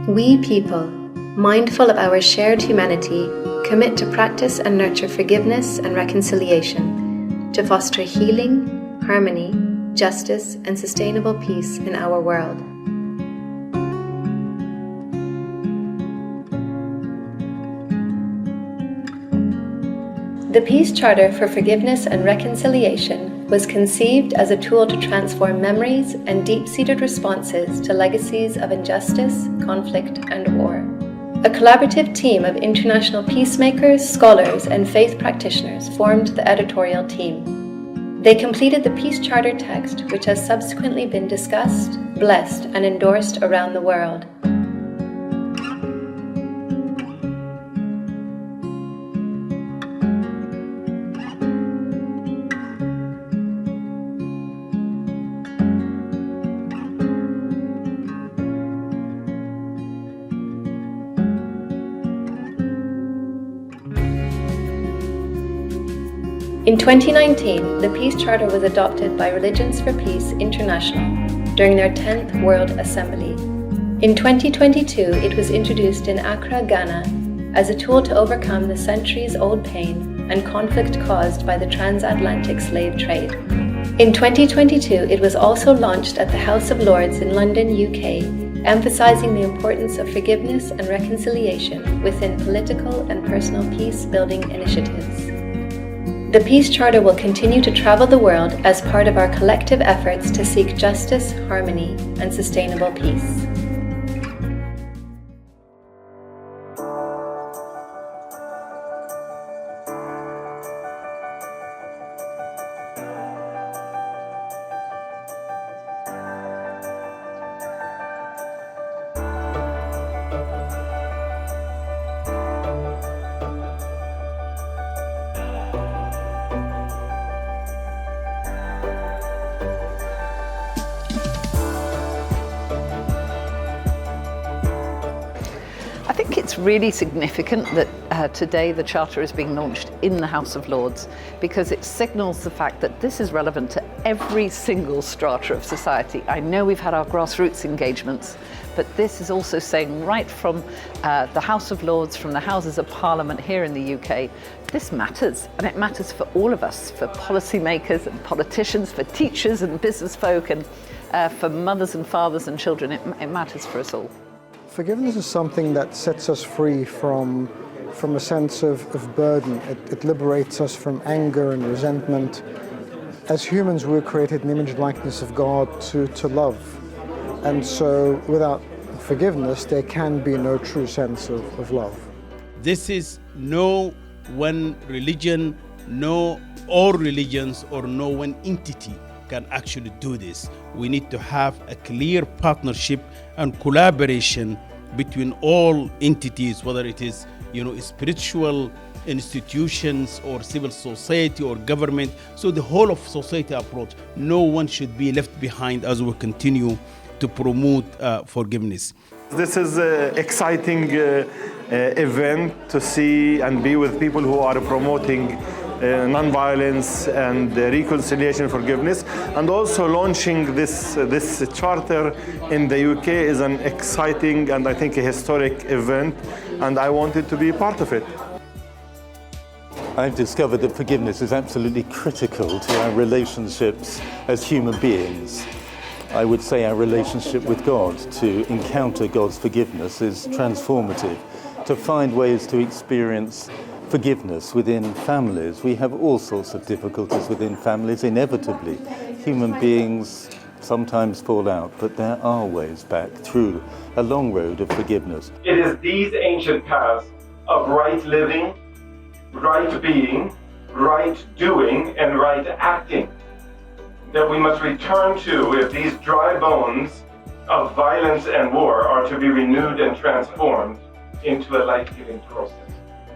We people, mindful of our shared humanity, commit to practice and nurture forgiveness and reconciliation, to foster healing, harmony, justice, and sustainable peace in our world. The Peace Charter for Forgiveness and Reconciliation was conceived as a tool to transform memories and deep-seated responses to legacies of injustice, conflict, and war. A collaborative team of international peacemakers, scholars, and faith practitioners formed the editorial team. They completed the Peace Charter text, which has subsequently been discussed, blessed, and endorsed around the world. In 2019, the Peace Charter was adopted by Religions for Peace International during their 10th World Assembly. In 2022, it was introduced in Accra, Ghana, as a tool to overcome the centuries-old pain and conflict caused by the transatlantic slave trade. In 2022, it was also launched at the House of Lords in London, UK, emphasizing the importance of forgiveness and reconciliation within political and personal peace-building initiatives. The Peace Charter will continue to travel the world as part of our collective efforts to seek justice, harmony, and sustainable peace. I think it's really significant that today the Charter is being launched in the House of Lords, because it signals the fact that this is relevant to every single strata of society. I know we've had our grassroots engagements, but this is also saying right from the House of Lords, from the Houses of Parliament here in the UK, this matters, and it matters for all of us, for policymakers and politicians, for teachers and business folk, and for mothers and fathers and children. It matters for us all. Forgiveness is something that sets us free from a sense of burden. It liberates us from anger and resentment. As humans, we're created in the image and likeness of God to love. And so without forgiveness, there can be no true sense of love. This is no one religion, no all religions, or no one entity can actually do this. We need to have a clear partnership and collaboration between all entities, whether it is, spiritual institutions or civil society or government. So the whole of society approach. No one should be left behind as we continue to promote forgiveness. This is an exciting event to see and be with people who are promoting non-violence and reconciliation, forgiveness, and also launching this charter in the UK is an exciting and I think a historic event, and I wanted to be part of it. I've discovered that forgiveness is absolutely critical to our relationships as human beings. I would say our relationship with God, to encounter God's forgiveness, is transformative. To find ways to experience forgiveness within families. We have all sorts of difficulties within families, inevitably. Human beings sometimes fall out, but there are ways back through a long road of forgiveness. It is these ancient paths of right living, right being, right doing, and right acting that we must return to if these dry bones of violence and war are to be renewed and transformed into a life-giving process.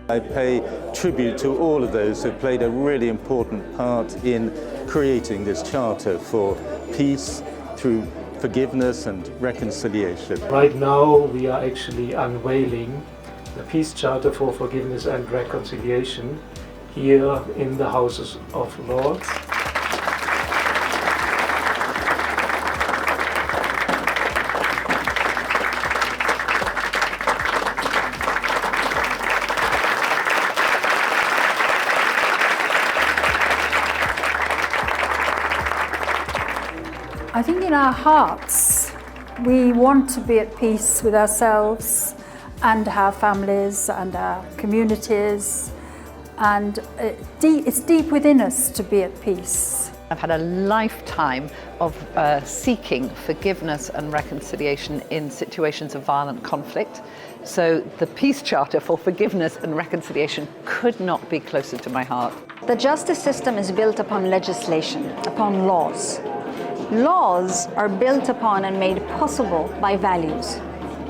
I pay tribute to all of those who played a really important part in creating this charter for peace through forgiveness and reconciliation. Right now we are actually unveiling the Peace Charter for Forgiveness and Reconciliation here in the Houses of Lords. in our hearts, we want to be at peace with ourselves and our families and our communities, and it's deep within us to be at peace. I've had a lifetime of seeking forgiveness and reconciliation in situations of violent conflict. So the Peace Charter for Forgiveness and Reconciliation could not be closer to my heart. The justice system is built upon legislation, upon laws. Laws are built upon and made possible by values.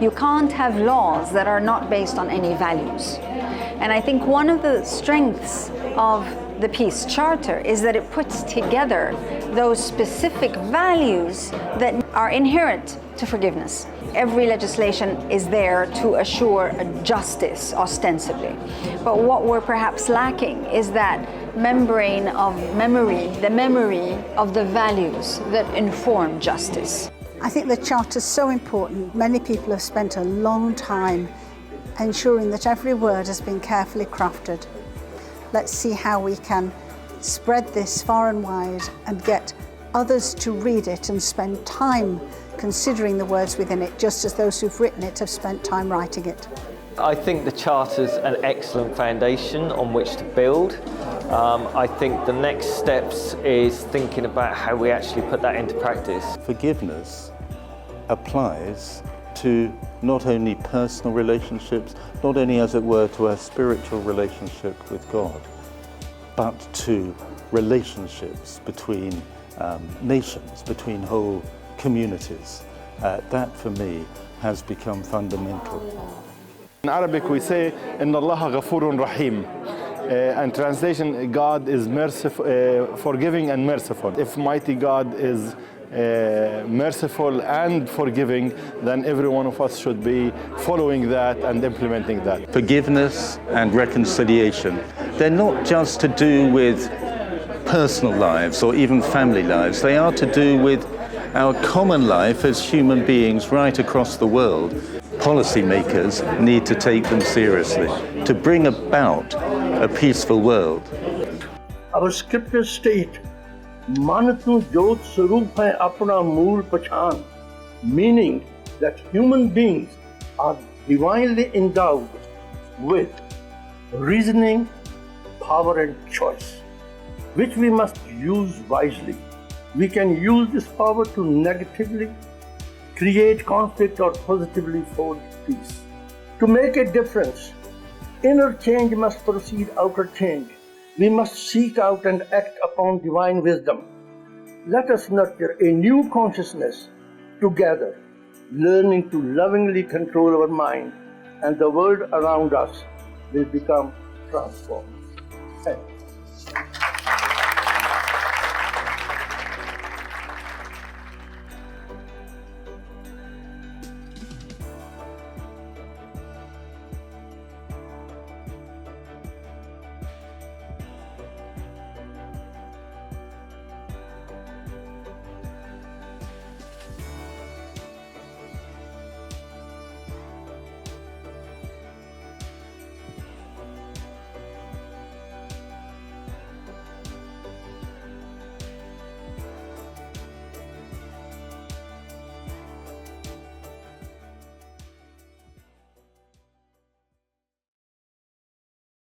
You can't have laws that are not based on any values. And I think one of the strengths of the Peace Charter is that it puts together those specific values that are inherent to forgiveness. Every legislation is there to assure justice, ostensibly. But what we're perhaps lacking is that membrane of memory, the memory of the values that inform justice. I think the Charter is so important. Many people have spent a long time ensuring that every word has been carefully crafted. Let's see how we can spread this far and wide and get others to read it and spend time considering the words within it, just as those who've written it have spent time writing it. I think the Charter's an excellent foundation on which to build. I think the next steps is thinking about how we actually put that into practice. Forgiveness applies to not only personal relationships, not only, as it were, to our spiritual relationship with God, but to relationships between nations, between whole communities. That, for me, has become fundamental. In Arabic, we say, "Inna Allah ghafurun rahim." And translation, God is merciful, forgiving and merciful. If mighty God is merciful and forgiving, then every one of us should be following that and implementing that. Forgiveness and reconciliation, they're not just to do with personal lives or even family lives. They are to do with our common life as human beings right across the world. Policymakers need to take them seriously to bring about a peaceful world. Our scriptures state, Manatu Jot Sarup hai apna mool pachan, meaning that human beings are divinely endowed with reasoning, power and choice, which we must use wisely. We can use this power to negatively create conflict or positively forge peace. To make a difference, inner change must precede outer change. We must seek out and act upon divine wisdom. Let us nurture a new consciousness together, learning to lovingly control our mind, and the world around us will become transformed. Thank you.